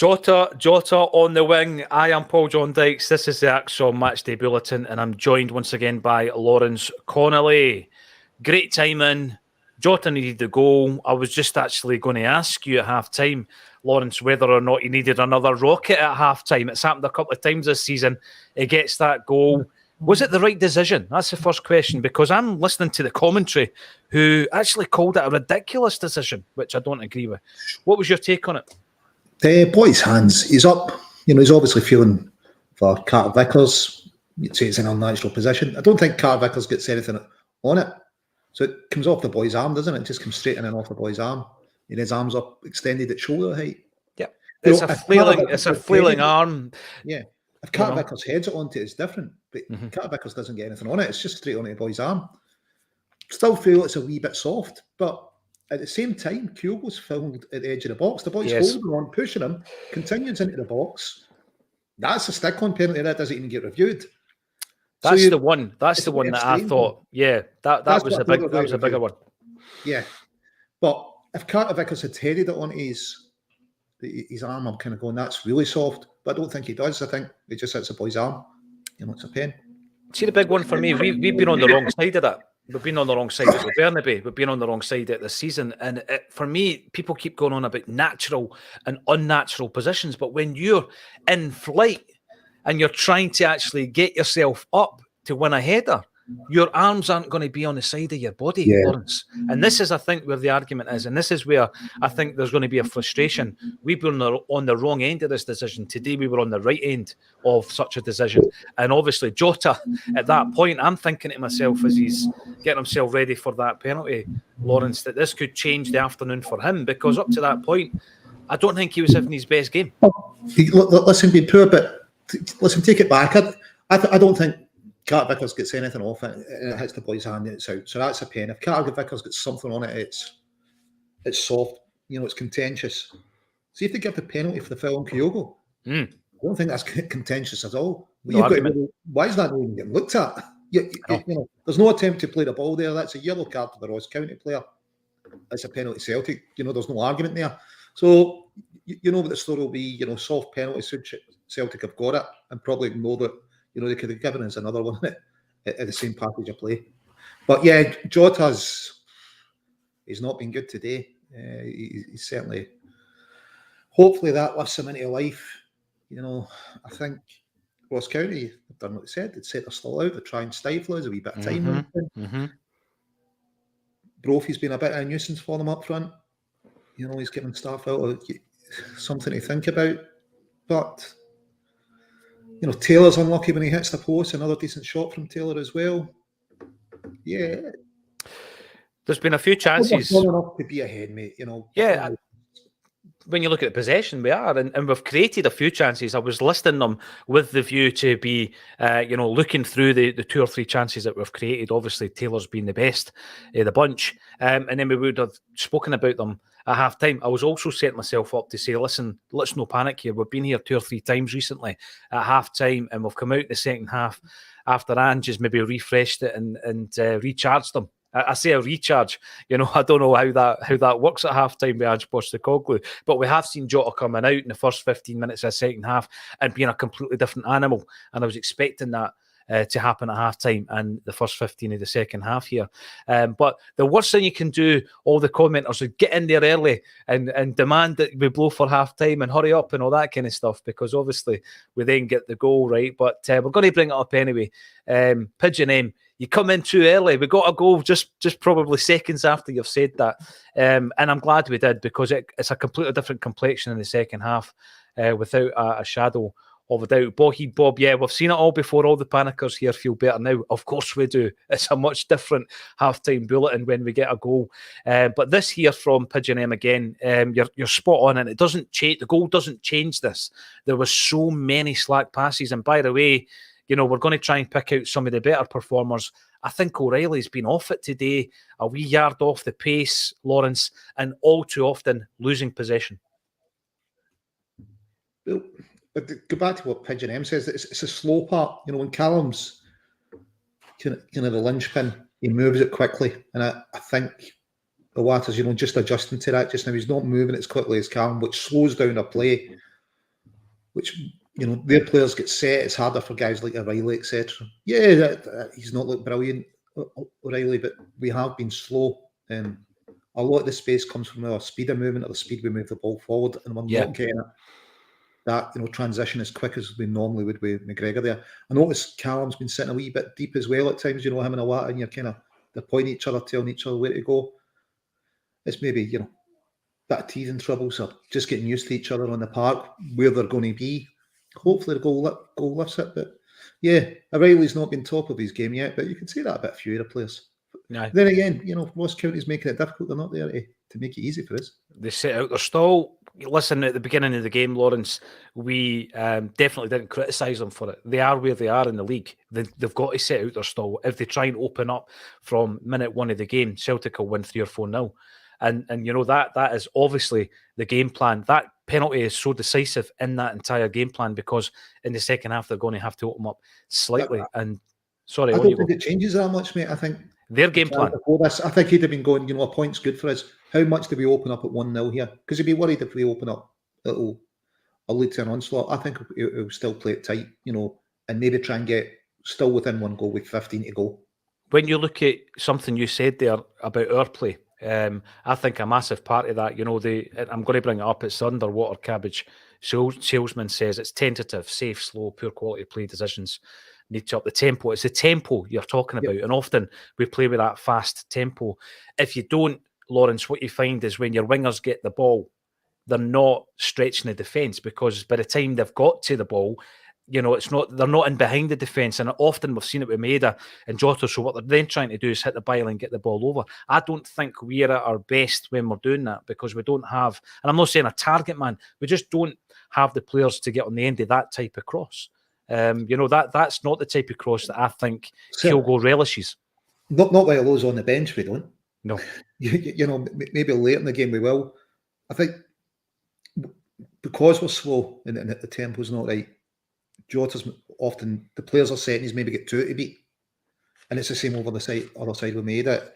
Jota on the wing. I am Paul John Dykes. This is the Acsom Matchday Bulletin, and I'm joined once again by Lawrence Connolly. Great timing. Jota needed the goal. I was just actually going to ask you at half-time, Lawrence, whether or not he needed another rocket at half-time. It's happened a couple of times this season. He gets that goal. Was it the right decision? That's the first question, because I'm listening to the commentary who actually called it a ridiculous decision, which I don't agree with. What was your take on it? Boy's hands. He's up. He's obviously feeling for Carter Vickers. You'd say it's an unnatural position. I don't think Carter Vickers gets anything on it. So it comes off the boy's arm, doesn't it? It just comes straight in and off the boy's arm. And his arm's up, extended at shoulder height. Yeah. It's a flailing arm. Yeah. If Carter Vickers heads it onto it, it's different. But Carter Vickers doesn't get anything on it. It's just straight onto the boy's arm. Still feel it's a wee bit soft, but at the same time, Kyogo's filmed at the edge of the box. The boy's holding on, pushing him, continues into the box. That's a stick-on penalty. That doesn't even get reviewed. That's the one. That's the one that I thought. Yeah, that was a bigger one. Yeah, but if Carter Vickers had headed it onto his arm, I'm kind of going, that's really soft. But I don't think he does. I think it just hits the boy's arm. It's a pen. See, the big one for me, we've been on the wrong side of that. We've been on the wrong side with Burnaby. We've been on the wrong side at this season. And for me, people keep going on about natural and unnatural positions. But when you're in flight and you're trying to actually get yourself up to win a header, your arms aren't going to be on the side of your body, Lawrence. And this is, I think, where the argument is. And this is where I think there's going to be a frustration. We've been on the wrong end of this decision. Today, we were on the right end of such a decision. And obviously, Jota, at that point, I'm thinking to myself as he's getting himself ready for that penalty, Lawrence, that this could change the afternoon for him. Because up to that point, I don't think he was having his best game. Listen, be poor, but listen, take it back. I don't think Carter Vickers gets anything off it, and it hits the boy's hand and it's out. So that's a pen. If Carter Vickers gets something on it, it's soft. It's contentious. See if they give the penalty for the foul on Kyogo. I don't think that's contentious at all. Why is that not even getting looked at? There's no attempt to play the ball there. That's a yellow card for the Ross County player. That's a penalty Celtic. There's no argument there. So what the story will be. Soft penalty. Celtic have got it and probably ignore that. They could have given us another one at the same package of play. But yeah, Jota's he's not been good today. He's certainly, hopefully that lifts him into life. I think Ross County have done what they said. They'd set their stall out. They try and stifle us a wee bit of time. Brophy's been a bit of a nuisance for them up front. He's giving staff out something to think about. But Taylor's unlucky when he hits the post. Another decent shot from Taylor as well. Yeah. There's been a few chances. Not enough to be ahead, mate. Yeah. When you look at the possession, we are. And we've created a few chances. I was listing them with the view to be, looking through the 2 or 3 chances that we've created. Obviously, Taylor's been the best of the bunch. And then we would have spoken about them at half-time. I was also setting myself up to say, listen, let's no panic here. We've been here 2 or 3 times recently at half-time, and we've come out in the second half after Ange has maybe refreshed it and recharged them. I say a recharge. I don't know how that works at half-time with Ange Postecoglou, but we have seen Jota coming out in the first 15 minutes of the second half and being a completely different animal, and I was expecting that to happen at half-time and the first 15 of the second half here. But the worst thing you can do, all the commenters, is get in there early and demand that we blow for half-time and hurry up and all that kind of stuff, because obviously we then get the goal, right? But we're going to bring it up anyway. Pigeon M, you come in too early. We got a goal just probably seconds after you've said that. And I'm glad we did, because it's a completely different complexion in the second half without a shadow of a doubt. Bob, yeah, we've seen it all before. All the panickers here feel better now. Of course we do. It's a much different half-time bulletin when we get a goal. But this here from Pigeon M again, you're spot on, and it doesn't change. The goal doesn't change this. There was so many slack passes, and by the way, we're going to try and pick out some of the better performers. I think O'Reilly's been off it today, a wee yard off the pace, Lawrence, and all too often losing possession. Well, but to go back to what Pigeon M says, it's a slow part. When Callum's kind of the linchpin, he moves it quickly. And I think the Waters, just adjusting to that just now. He's not moving as quickly as Callum, which slows down a play. which, you know, their players get set. It's harder for guys like O'Reilly, etc. Yeah, he's not looked brilliant, O'Reilly, but we have been slow. A lot of the space comes from our speed of movement or the speed we move the ball forward, and we're not getting it. That, you know, transition as quick as we normally would with McGregor there. I noticed Callum's been sitting a wee bit deep as well at times, you know, him and Awata, and you're kind of, they're pointing each other, telling each other where to go. It's maybe, you know, bit of teething troubles or just getting used to each other on the park, where they're going to be. Hopefully the goal lifts it. But yeah, O'Reilly's not been top of his game yet, but you can say that about a few other players. No. Then again, you know, Ross County's making it difficult. They're not there to make it easy for us. They set out their stall. Listen, at the beginning of the game, Lawrence, we definitely didn't criticise them for it. They are where they are in the league. They've got to set out their stall. If they try and open up from minute one of the game, Celtic will win 3 or 4-0. And you know, that is obviously the game plan. That penalty is so decisive in that entire game plan, because in the second half they're going to have to open up slightly. And sorry, I don't think it changes that much, mate. I think their game plan. Before this, I think he'd have been going, you know, a point's good for us. How much do we open up at 1-0 here? Because he'd be worried if we open up, it'll lead to an onslaught. I think he'll still play it tight, you know, and maybe try and get still within one goal with 15 to go. When you look at something you said there about our play, I think a massive part of that, you know, I'm going to bring it up, it's the underwater cabbage salesman says it's tentative, safe, slow, poor quality play decisions need to up the tempo. It's the tempo you're talking about. And often we play with that fast tempo. If you don't, Lawrence, what you find is when your wingers get the ball, they're not stretching the defence, because by the time they've got to the ball, you know, they're not in behind the defence. And often we've seen it with Maeda and Jota. So what they're then trying to do is hit the byline and get the ball over. I don't think we're at our best when we're doing that, because we don't have, and I'm not saying a target man, we just don't have the players to get on the end of that type of cross. You know, that's not the type of cross that I think Kyogo relishes. Not while those on the bench, we don't. No. You know, maybe later in the game we will. I think because we're slow and the tempo's not right, Jota's often, the players are setting, he's maybe get 2 to beat. And it's the same over the other side we made it.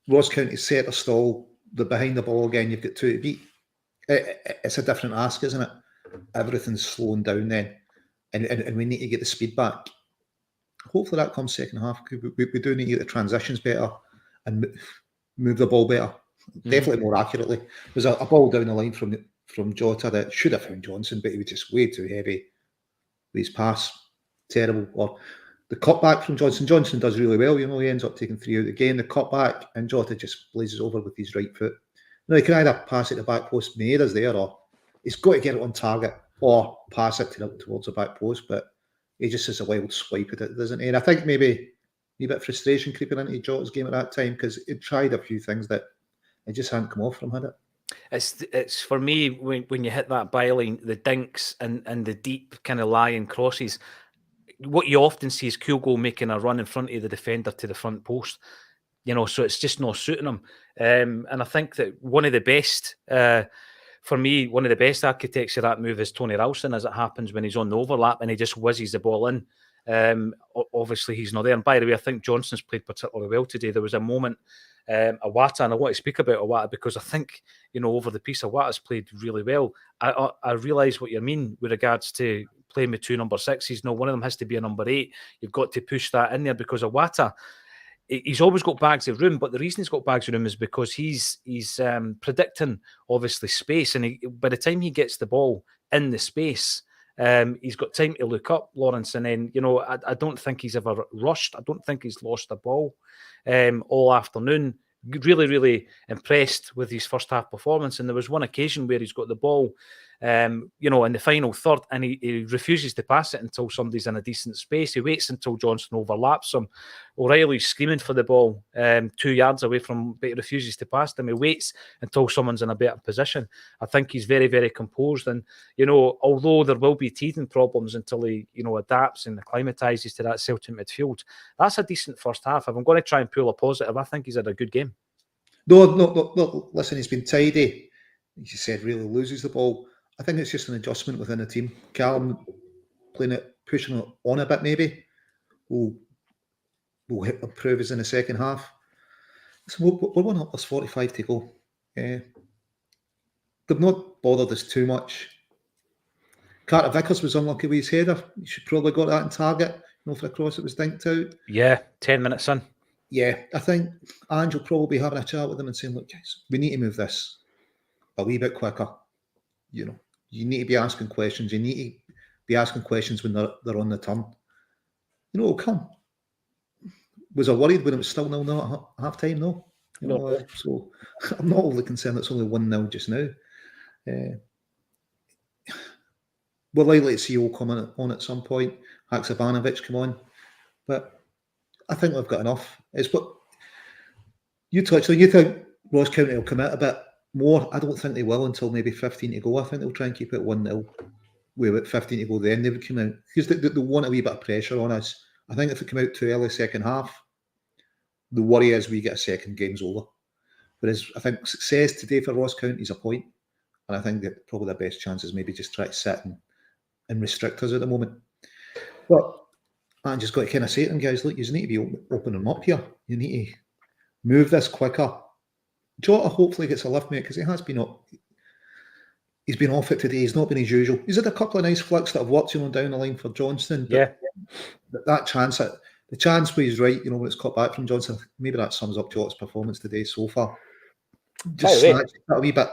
Ross County set a stall, they're behind the ball again, you've got 2 to beat. It's a different ask, isn't it? Everything's slowing down then. And we need to get the speed back. Hopefully that comes second half. We do need to get the transitions better and move the ball better. Definitely more accurately. There's a ball down the line from Jota that should have found Johnson, but he was just way too heavy. His pass, terrible. Or the cutback from Johnson. Johnson does really well, you know, he ends up taking 3 out again. The cutback, and Jota just blazes over with his right foot. You know, he can either pass it to the back post, Maeda's there, or he's got to get it on target, or pass it towards the back post, but he just has a wild swipe at it, doesn't he? And I think maybe a bit of frustration creeping into Jota's game at that time, because he tried a few things that it just hadn't come off from, had it? It's for me, when you hit that byline, the dinks and the deep kind of lying crosses, what you often see is Kyogo making a run in front of the defender to the front post, you know, so it's just not suiting him. And I think that one of the best, for me, one of the best architects of that move is Tony Ralston, as it happens when he's on the overlap and he just whizzes the ball in. Obviously, he's not there. And by the way, I think Johnson's played particularly well today. There was a moment, Awata, and I want to speak about Awata because I think, you know, over the piece, Awata's played really well. I realise what you mean with regards to playing with 2 number 6s. No, one of them has to be a number 8. You've got to push that in there, because Awata, he's always got bags of room, but the reason he's got bags of room is because he's predicting, obviously, space. And by the time he gets the ball in the space, he's got time to look up, Lawrence. And then, you know, I don't think he's ever rushed. I don't think he's lost the ball all afternoon. Really, really impressed with his first half performance. And there was one occasion where he's got the ball, you know, in the final third, and he refuses to pass it until somebody's in a decent space. He waits until Johnson overlaps him. O'Reilly's screaming for the ball 2 yards away from, but he refuses to pass them. He waits until someone's in a better position. I think he's very, very composed. And, you know, although there will be teething problems until he, you know, adapts and acclimatises to that Celtic midfield, that's a decent first half. If I'm going to try and pull a positive, I think he's had a good game. No, listen, he's been tidy. He said really loses the ball. I think it's just an adjustment within the team. Callum playing it, pushing it on a bit maybe, will improve us in the second half. So we're 1 up, there's 45 to go. They've not bothered us too much. Carter Vickers was unlucky with his header. He should probably got that in target. For a cross that was dinked out. Yeah, 10 minutes in. Yeah, I think Ange will probably be having a chat with them and saying, look, guys, we need to move this a wee bit quicker. You need to be asking questions. You need to be asking questions when they're on the turn. It'll come. Was I worried when it was still 0-0 at half time? No. No. So I'm not overly concerned it's only 1-0 just now. We're likely to see all come on at some point. Haksabanovic come on. But I think we've got enough. It's what you touched on. You think Ross County will commit a bit more? I don't think they will until maybe 15 to go. I think they'll try and keep it 1-0 with about 15 to go. Then they would come out because they want a wee bit of pressure on us. I think if it come out too early second half, the worry is we get a second, game's over. Whereas I think success today for Ross County is a point, and I think that probably the best chance is maybe just try to sit and restrict us at the moment. But I just got to kind of say to them, guys, look, you need to be opening them up here. You need to move this quicker. Jota hopefully gets a lift, mate, because he has been up. He's been off it today. He's not been as usual. He's had a couple of nice flicks that have worked, down the line for Johnston. Yeah. That chance, the chance where he's right, when it's cut back from Johnson, maybe that sums up Jota's performance today so far. Just snatched that a wee bit.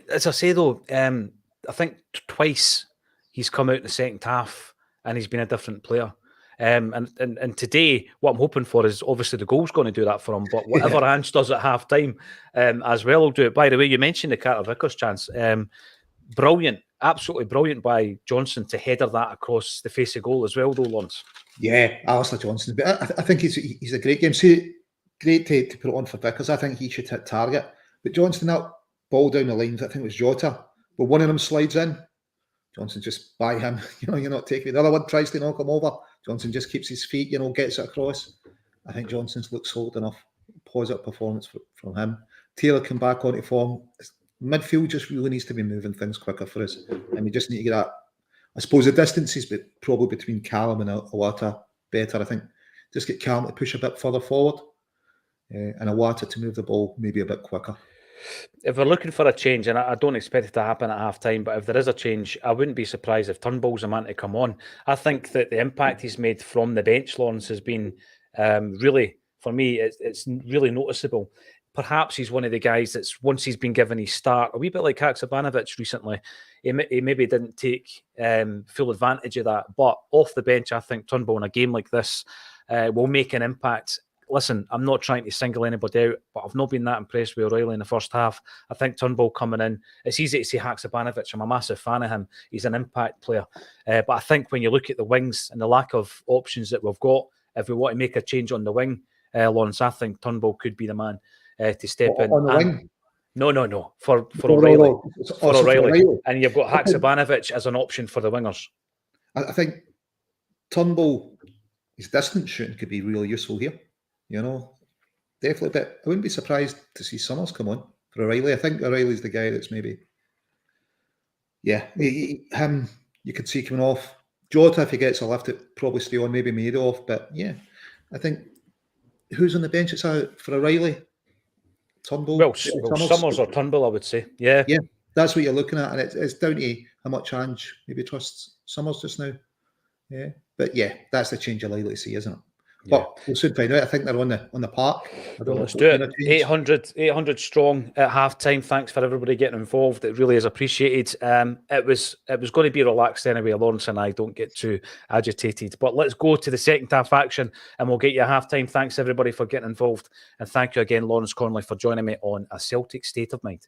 As I say though, I think twice he's come out in the second half and he's been a different player. And today, what I'm hoping for is obviously the goal's going to do that for him. But whatever Ange does at half time as well will do it. By the way, you mentioned the Carter Vickers chance. Brilliant, absolutely brilliant by Johnson to header that across the face of goal as well, though, Lawrence. Yeah, Alistair Johnson. But I think he's a great game. See, great to put it on for Vickers. I think he should hit target. But Johnson, that ball down the lines, I think it was Jota. But one of them slides in. Johnson just by him. You're not taking it. The other one tries to knock him over. Johnson just keeps his feet, gets it across. I think Johnson's looked solid enough. Positive performance from him. Taylor come back onto form. Midfield just really needs to be moving things quicker for us. And we just need to get that. I suppose the distance is probably between Callum and Awata better. I think just get Callum to push a bit further forward and Awata to move the ball maybe a bit quicker. If we're looking for a change, and I don't expect it to happen at half time, but if there is a change, I wouldn't be surprised if Turnbull's a man to come on. I think that the impact he's made from the bench, Lawrence, has been really, for me, it's really noticeable. Perhaps he's one of the guys that's, once he's been given his start, a wee bit like Haksabanovic recently, he maybe didn't take full advantage of that. But off the bench, I think Turnbull in a game like this will make an impact. Listen, I'm not trying to single anybody out, but I've not been that impressed with O'Reilly in the first half. I think Turnbull coming in, it's easy to say Haksabanovic. I'm a massive fan of him. He's an impact player. But I think when you look at the wings and the lack of options that we've got, if we want to make a change on the wing, Lawrence, I think Turnbull could be the man to step in. On the wing? No. For O'Reilly. No. For O'Reilly. And you've got Haksabanovic as an option for the wingers. I think Turnbull, his distance shooting could be really useful here. Definitely. But I wouldn't be surprised to see Summers come on for O'Reilly. I think O'Reilly's the guy that's maybe, him you could see coming off. Jota, if he gets a lift, it probably stay on, maybe made off. But yeah, I think who's on the bench? It's out for O'Reilly. Turnbull. Well, Summers or Turnbull, I would say. Yeah, that's what you're looking at, and it's down to how much Ange maybe trusts Summers just now. Yeah, but that's the change you're likely to see, isn't it? But we'll soon find out. I think they're on the park. Let's do it. 800 strong at half time. Thanks for everybody getting involved. It really is appreciated. It was going to be relaxed anyway. Lawrence and I don't get too agitated. But let's go to the second half action and we'll get you a half time. Thanks everybody for getting involved. And thank you again, Lawrence Conley, for joining me on A Celtic State of Mind.